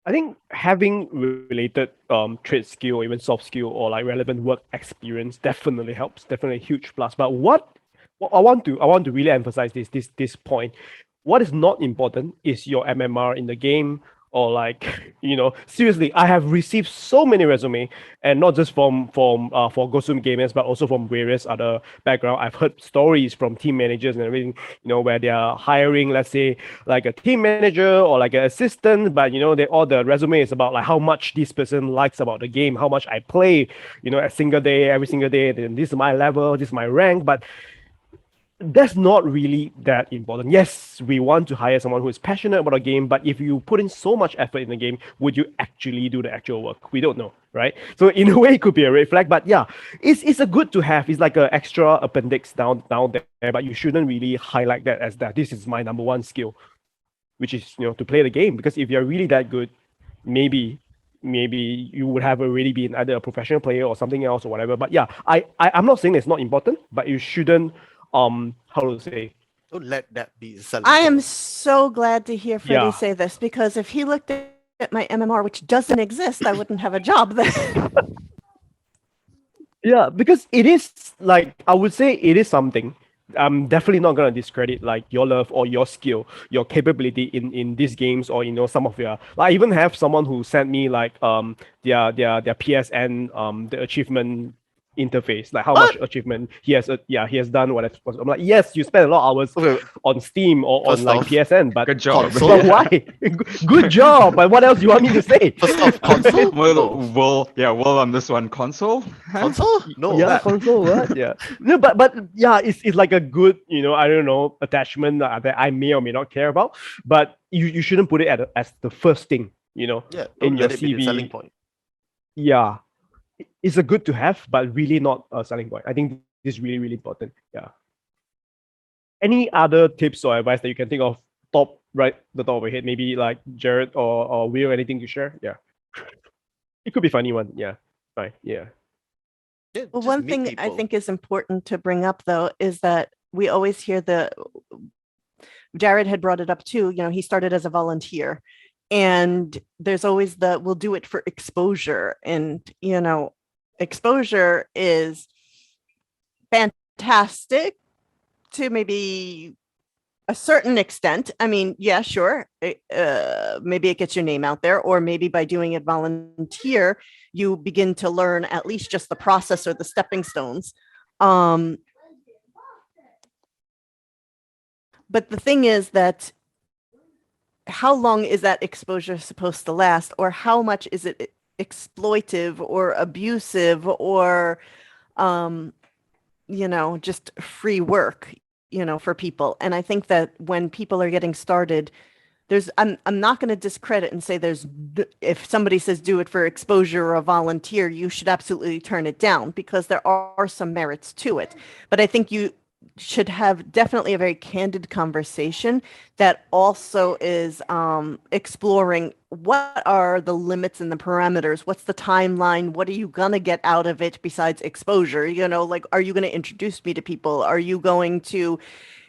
I think having related trade skill or even soft skill or like relevant work experience definitely helps. Definitely a huge plus. But what I want to really emphasize this point. What is not important is your MMR in the game or like seriously, I have received so many resume and not just from for GosuGamers but also from various other background. I've heard stories from team managers and everything, where they are hiring, let's say, like a team manager or like an assistant, but they all the resume is about like how much this person likes about the game, how much I play, a single day, every single day. Then this is my level, this is my rank, but that's not really that important. Yes, we want to hire someone who is passionate about a game, but if you put in so much effort in the game, would you actually do the actual work? We don't know, right? So in a way, it could be a red flag. But yeah, it's a good to have. It's like an extra appendix down there, but you shouldn't really highlight that as that this is my number one skill, which is to play the game. Because if you're really that good, maybe you would have already been either a professional player or something else or whatever. But yeah, I'm not saying it's not important, but you shouldn't how to say Don't let that be the selling I am point. so glad to hear Freddie yeah say this, because if he looked at my MMR, which doesn't exist, I wouldn't have a job then. yeah because it is like I would say it is something. I'm definitely not gonna discredit like your love or your skill, your capability in these games or some of your. I even have someone who sent me like their PSN the achievement interface, like how much What? achievement he has done what I'm like, yes, you spend a lot of hours Okay, on Steam or on first like off, PSN, but Good job. console. but why? Good job. But what else do you want me to say? First off, console. Well, No, well on this one, console. Huh? console. No, Yeah, that. console, what? Yeah. No, but yeah, it's like a good, I don't know, attachment that I may or may not care about. But you shouldn't put it as the first thing, Yeah, in don't your let it be the selling CV. point. Yeah. It's a good to have, but really not a selling point. I think this is really, really important. Yeah. Any other tips or advice that you can think of right the top of your head? Maybe like Jared or Will, anything to share? Yeah. It could be funny one. Yeah. Fine. Yeah. Yeah, Well, just one meet thing I people. think is important to bring up, though, is that we always hear Jared had brought it up too. He started as a volunteer, and there's always we'll do it for exposure. And, exposure is fantastic to maybe a certain extent. I mean, yeah, sure. Maybe it gets your name out there, or maybe by doing it volunteer, you begin to learn at least just the process or the stepping stones. Um, but the thing is that how long is that exposure supposed to last, or how much is it exploitive or abusive or just free work, for people. And I think that when people are getting started, I'm not going to discredit and say if somebody says do it for exposure or a volunteer, you should absolutely turn it down, because there are some merits to it. But I think you should have definitely a very candid conversation that also is exploring what are the limits and the parameters, what's the timeline, what are you going to get out of it besides exposure, like, are you going to introduce me to people, are you going to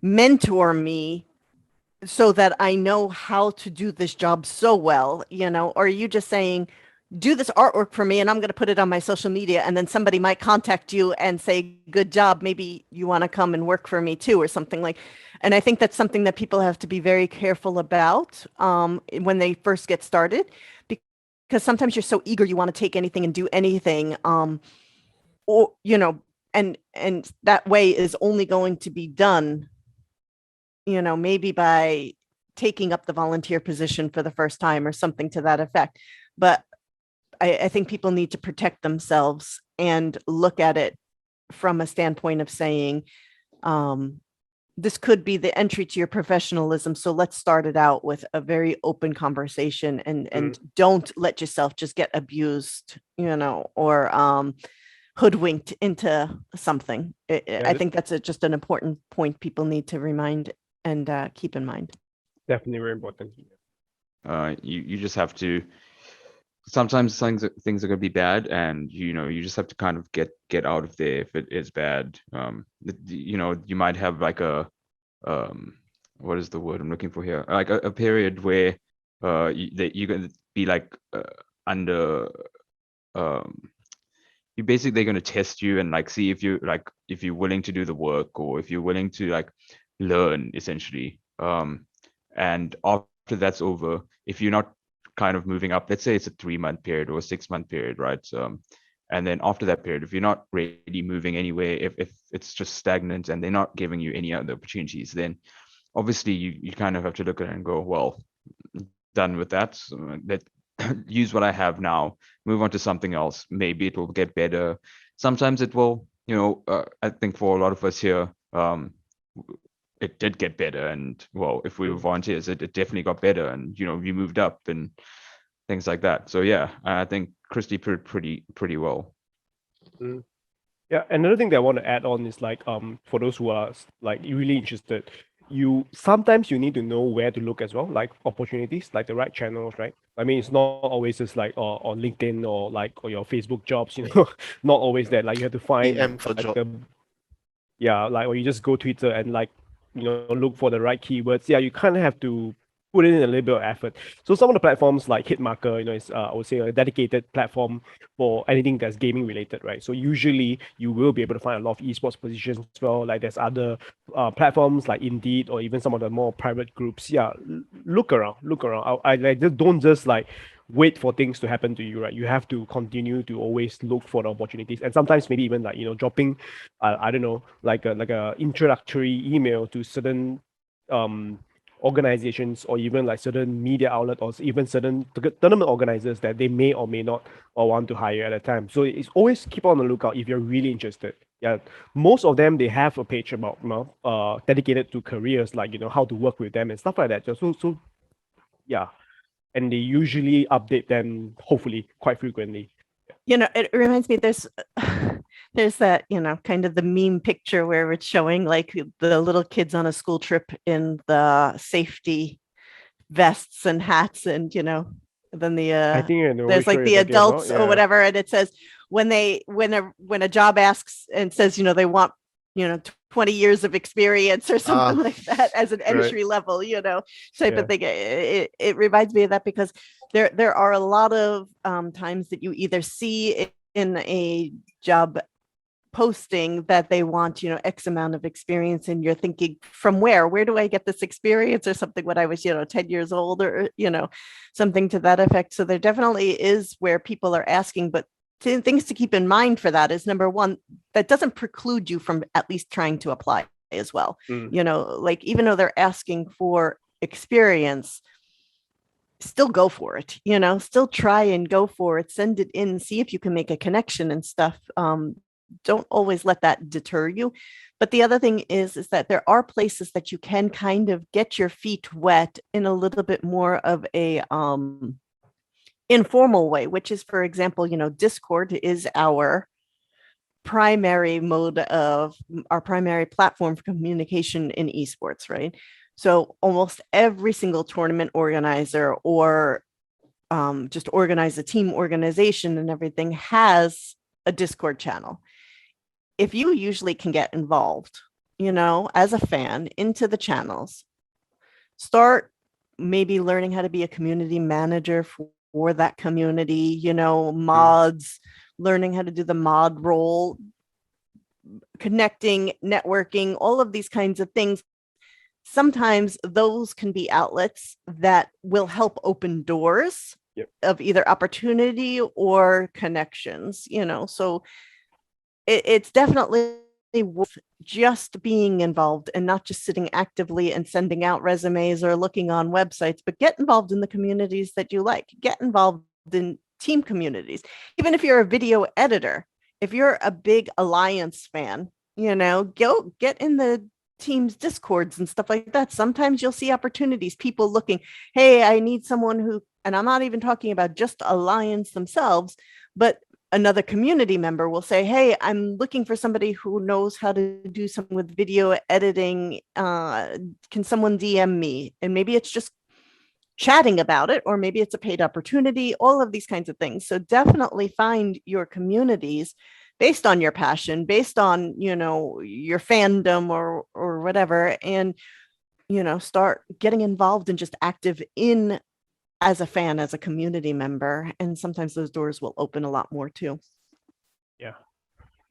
mentor me so that I know how to do this job so well, or are you just saying, do this artwork for me and I'm going to put it on my social media, and then somebody might contact you and say, good job, maybe you want to come and work for me too, or something like. And I think that's something that people have to be very careful about when they first get started, because sometimes you're so eager, you want to take anything and do anything, or and that way is only going to be done maybe by taking up the volunteer position for the first time or something to that effect. But I think people need to protect themselves and look at it from a standpoint of saying, this could be the entry to your professionalism. So let's start it out with a very open conversation, and don't let yourself just get abused, or hoodwinked into something. I think that's just an important point people need to remind and keep in mind. Definitely very important. You just have to. Sometimes things are gonna be bad, and you just have to kind of get out of there if it is bad. You might have like a what is the word I'm looking for here? Like a period where you're gonna be like under you basically they're going to test you and like see if you're willing to do the work or if you're willing to like learn essentially. And after that's over, if you're not kind of moving up, let's say it's a 3-month period or a 6-month period, right? And then after that period, if you're not really moving anywhere, if it's just stagnant and they're not giving you any other opportunities, then obviously you kind of have to look at it and go, well, done with that. So let use what I have now, move on to something else. Maybe it will get better. Sometimes it will, I think for a lot of us here, it did get better. And well, if we were volunteers, it definitely got better. And, we moved up and things like that. So yeah, I think Christy put it pretty well. Yeah, another thing that I want to add on is like for those who are like really interested, sometimes you need to know where to look as well, like opportunities, like the right channels, right? I mean, it's not always just like on LinkedIn or your Facebook jobs, not always that. Like you have to find PM for like, job. or you just go Twitter and like look for the right keywords. Yeah, you kind of have to put in a little bit of effort. So some of the platforms like Hitmarker, is I would say a dedicated platform for anything that's gaming related, right? So usually you will be able to find a lot of esports positions as well. Like there's other platforms like Indeed or even some of the more private groups. Yeah, look around. I like don't just like wait for things to happen to you, right? You have to continue to always look for the opportunities, and sometimes maybe even like dropping, I don't know, like a introductory email to certain organizations or even like certain media outlet or even certain tournament organizers that they may or may not or want to hire at a time. So it's always keep on the lookout if you're really interested. Yeah, most of them they have a page about dedicated to careers, like how to work with them and stuff like that. So yeah, and they usually update them hopefully quite frequently. It reminds me there's that, kind of the meme picture where it's showing like the little kids on a school trip in the safety vests and hats and, then I think I know there's which like one the you're talking adults about, or yeah. whatever. And it says when a job asks and says, they want, 20 years of experience or something like that as an entry level, type of thing. It reminds me of that because there are a lot of times that you either see in a job posting that they want, X amount of experience, and you're thinking, from where do I get this experience or something when I was, 10 years old or, something to that effect. So there definitely is where people are asking, but things to keep in mind for that is, number one, that doesn't preclude you from at least trying to apply as well. Like even though they're asking for experience, still go for it, still try and go for it, send it in, see if you can make a connection and stuff. Don't always let that deter you. But the other thing is that there are places that you can kind of get your feet wet in a little bit more of a informal way, which is, for example, Discord is our primary platform for communication in esports, right? So almost every single tournament organizer or just organize a team organization and everything has a Discord channel. If you usually can get involved, as a fan into the channels, start maybe learning how to be a community manager for that community, mods, learning how to do the mod role, connecting, networking, all of these kinds of things. Sometimes those can be outlets that will help open doors of either opportunity or connections, so it's definitely worth just being involved and not just sitting actively and sending out resumes or looking on websites, but get involved in the communities that you like. Get involved in team communities. Even if you're a video editor, if you're a big Alliance fan, go get in the team's Discords and stuff like that. Sometimes you'll see opportunities, people looking, hey, I need someone who, and I'm not even talking about just Alliance themselves, but another community member will say, hey, I'm looking for somebody who knows how to do something with video editing. Can someone DM me? And maybe it's just chatting about it, or maybe it's a paid opportunity, all of these kinds of things. So definitely find your communities based on your passion, based on, your fandom or whatever. And, start getting involved and just active in as a fan, as a community member, and sometimes those doors will open a lot more too.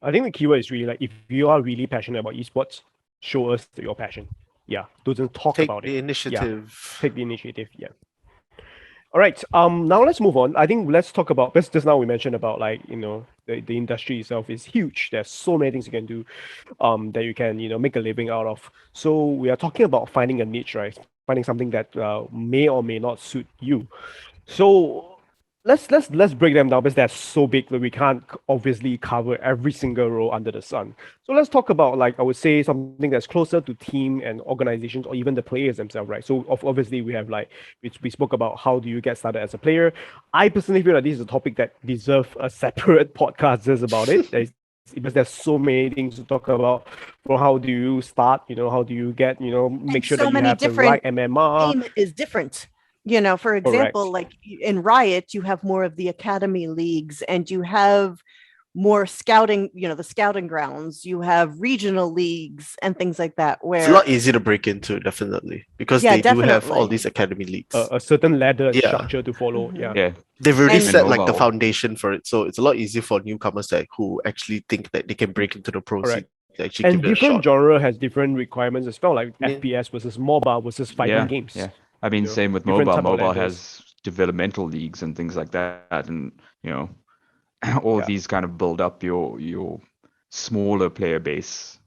I think the keyword is really like, if you are really passionate about esports, show us your passion. Yeah, don't talk Take about the it. initiative. Take the initiative. Yeah. All right. Now let's move on. I think let's talk about, because just now we mentioned about, like, the industry itself is huge. There's so many things you can do, that you can make a living out of. So we are talking about finding a niche, right? Finding something that may or may not suit you. So let's break them down, because they're so big that we can't obviously cover every single role under the sun. So let's talk about, like, I would say something that's closer to team and organizations, or even the players themselves, right? So obviously we have, like, we spoke about how do you get started as a player. I personally feel that this is a topic that deserves a separate podcast just about it. Because there's so many things to talk about. From how do you start, how do you get, make And sure so that you many have the different right MMR. Game is different. For example, like in Riot, you have more of the academy leagues, and you have more scouting, the scouting grounds, you have regional leagues and things like that, where It's a lot easier to break into, definitely, because Yeah, they do have all definitely. these academy leagues. A certain ladder and Yeah. structure to follow. Mhm. Yeah. Yeah, They've already And- set like the mobile. foundation for it, so it's a lot easier for newcomers who actually think that they can break into the pro scene Correct. to actually And give it a different shot. genre has different requirements as well, like Yeah. FPS versus MOBA versus fighting Yeah, games. yeah. I mean, know, same with different mobile. type of Mobile ladders. has developmental leagues and things like that, and all of Yeah. these kind of build up your smaller player base